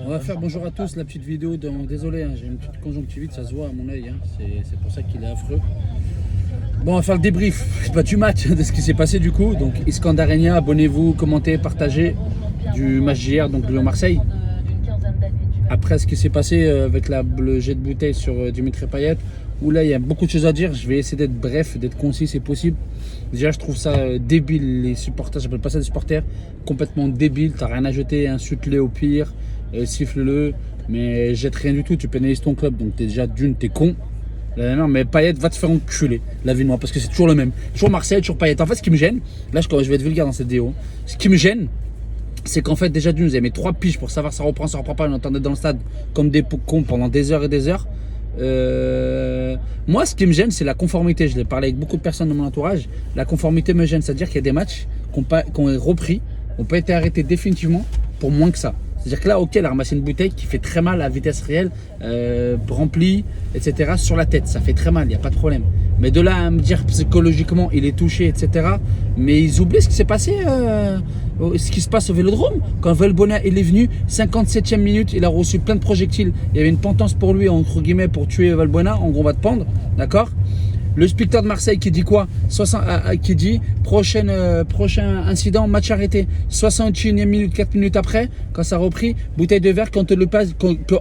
On va faire bonjour à tous, la petite vidéo. Désolé, hein, j'ai une petite conjonctivite, ça se voit à mon œil. Hein, c'est pour ça qu'il est affreux. Bon, on va faire le débrief du match, de ce qui s'est passé du coup. Donc, Iskandarenia, abonnez-vous, commentez, partagez du match d'hier, donc Lyon-Marseille. Après ce qui s'est passé avec le jet de bouteille sur Dimitri Payet, où là il y a beaucoup de choses à dire. Je vais essayer d'être bref, d'être concis, c'est possible. Déjà, je trouve ça débile, les supporters, j'appelle pas ça des supporters, complètement débile. T'as rien à jeter, insulte-le au pire, siffle-le, mais jette rien du tout. Tu pénalises ton club, donc déjà d'une, t'es con. Non, mais Payet va te faire enculer, la vie noire, parce que c'est toujours le même. Toujours Marseille, toujours Payet. En fait, ce qui me gêne, là je vais être vulgaire dans cette vidéo, ce qui me gêne, c'est qu'en fait, déjà d'une, vous avez mis 3 piges pour savoir ça reprend pas. On entendait dans le stade comme des cons pendant des heures et des heures. Moi, ce qui me gêne, c'est la conformité. Je l'ai parlé avec beaucoup de personnes de mon entourage. La conformité me gêne, c'est-à-dire qu'il y a des matchs qui ont repris, n'ont pas été arrêtés définitivement pour moins que ça. C'est-à-dire que là, ok, elle a ramassé une bouteille qui fait très mal à vitesse réelle, remplie, etc. sur la tête. Ça fait très mal, il n'y a pas de problème. Mais de là à me dire psychologiquement, il est touché, etc. Mais ils oublient ce qui s'est passé, ce qui se passe au Vélodrome. Quand Valbuena il est venu, 57e minute, il a reçu plein de projectiles. Il y avait une pentance pour lui, entre guillemets, pour tuer Valbuena. En gros, on va te pendre, d'accord ? Le spectateur de Marseille qui dit quoi? Qui dit prochain incident, match arrêté. 61e minute, 4 minutes après, quand ça a repris, bouteille de verre que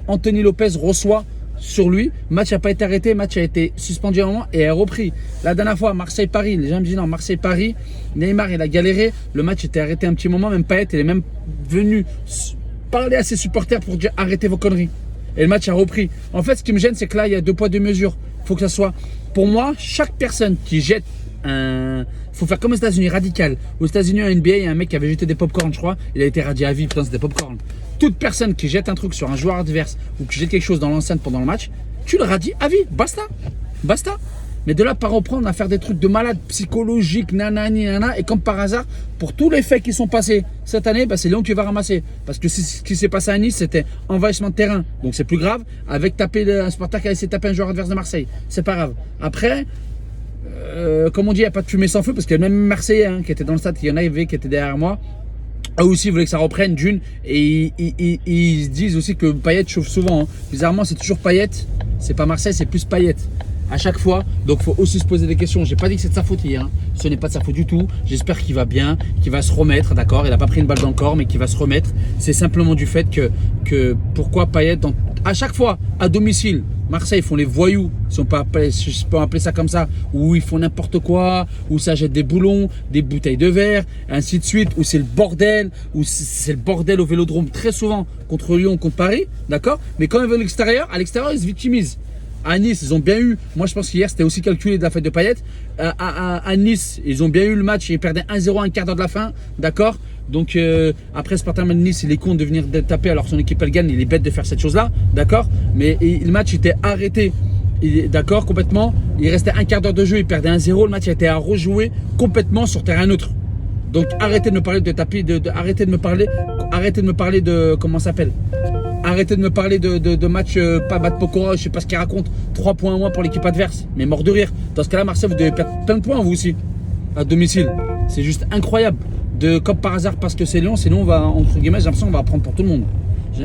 Anthony Lopez reçoit sur lui. Match n'a pas été arrêté, match a été suspendu à un moment et a repris. La dernière fois, Marseille-Paris, les gens me disent non, Marseille-Paris, Neymar il a galéré, le match était arrêté un petit moment, même Payet il est même venu parler à ses supporters pour dire arrêtez vos conneries. Et le match a repris. En fait, ce qui me gêne, c'est que là, il y a 2 poids 2 mesures. Il faut que ça soit, pour moi, chaque personne qui jette un... Il faut faire comme aux États-Unis, radical. Aux États-Unis, en NBA, il y a un mec qui avait jeté des pop-corn, je crois. Il a été radié à vie, putain, c'est des pop-corn. Toute personne qui jette un truc sur un joueur adverse ou qui jette quelque chose dans l'enceinte pendant le match, tu le radies à vie. Basta. Basta. Mais de là, par reprendre à faire des trucs de malade psychologiques, nanani, nana, et comme par hasard, pour tous les faits qui sont passés cette année, bah, c'est Lyon qui va ramasser. Parce que ce qui s'est passé à Nice, c'était envahissement de terrain. Donc c'est plus grave, avec un supporter qui a essayé de taper un joueur adverse de Marseille. C'est pas grave. Après, comme on dit, il n'y a pas de fumée sans feu, parce qu'il y a même Marseillais qui était dans le stade, qui en avait, qui était derrière moi. Eux aussi voulaient que ça reprenne d'une. Et ils disent aussi que Payet chauffe souvent. Bizarrement, c'est toujours Payet. C'est pas Marseille, c'est plus Payet. À chaque fois, donc faut aussi se poser des questions. J'ai pas dit que c'est de sa faute hier, ce n'est pas de sa faute du tout. J'espère qu'il va bien, qu'il va se remettre, d'accord. Il a pas pris une balle dans le corps, mais qu'il va se remettre. C'est simplement du fait que pourquoi Payet, à chaque fois à domicile, Marseille font les voyous, si on peut appeler ça comme ça, où ils font n'importe quoi, où ça jette des boulons, des bouteilles de verre, ainsi de suite, où c'est le bordel, où c'est le bordel au Vélodrome très souvent contre Lyon, contre Paris, d'accord. Mais quand ils vont à l'extérieur, ils se victimisent. À Nice, ils ont bien eu, moi je pense qu'hier c'était aussi calculé de la fête de Payet. À Nice, ils ont bien eu le match, ils perdaient 1-0 à un quart d'heure de la fin, d'accord. Donc après Spartan de Nice, il est con de venir taper alors que son équipe elle gagne, il est bête de faire cette chose-là, d'accord. Mais le match était arrêté, d'accord, complètement. Il restait un quart d'heure de jeu, il perdait 1-0, le match a été à rejouer complètement sur terrain neutre. Donc arrêtez de me parler de tapis, arrêtez de me parler de comment ça s'appelle. Arrêtez de me parler de match pas battre Pokora, je sais pas ce qu'il raconte. 3 points à moins pour l'équipe adverse. Mais mort de rire. Dans ce cas-là, Marseille, vous devez perdre plein de points, vous aussi, à domicile. C'est juste incroyable. Comme par hasard, parce que c'est Lyon, on va, entre guillemets, j'ai l'impression qu'on va prendre pour tout le monde.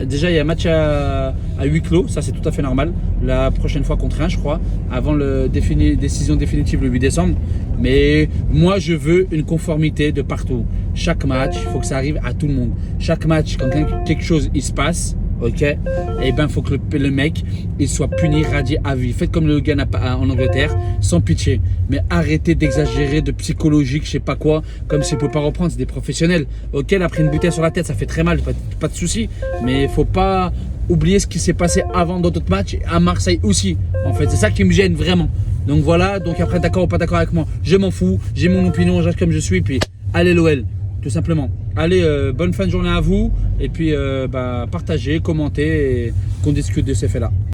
Déjà, il y a un match à huis clos, ça c'est tout à fait normal. La prochaine fois contre 1, je crois, avant la décision définitive le 8 décembre. Mais moi, je veux une conformité de partout. Chaque match, il faut que ça arrive à tout le monde. Chaque match, quand quelque chose il se passe, ok, et ben faut que le mec il soit puni, radié à vie. Faites comme le gars en Angleterre, sans pitié. Mais arrêtez d'exagérer, de psychologique, je sais pas quoi, comme s'il ne peut pas reprendre, c'est des professionnels. Ok, il a pris une bouteille sur la tête, ça fait très mal, pas de souci. Mais il faut pas oublier ce qui s'est passé avant dans d'autres matchs, à Marseille aussi. En fait, c'est ça qui me gêne vraiment. Donc voilà, donc après d'accord ou pas d'accord avec moi, je m'en fous, j'ai mon opinion, je reste comme je suis, puis allez l'OL. Tout simplement. Allez, bonne fin de journée à vous. Et puis, partagez, commentez et qu'on discute de ces faits-là.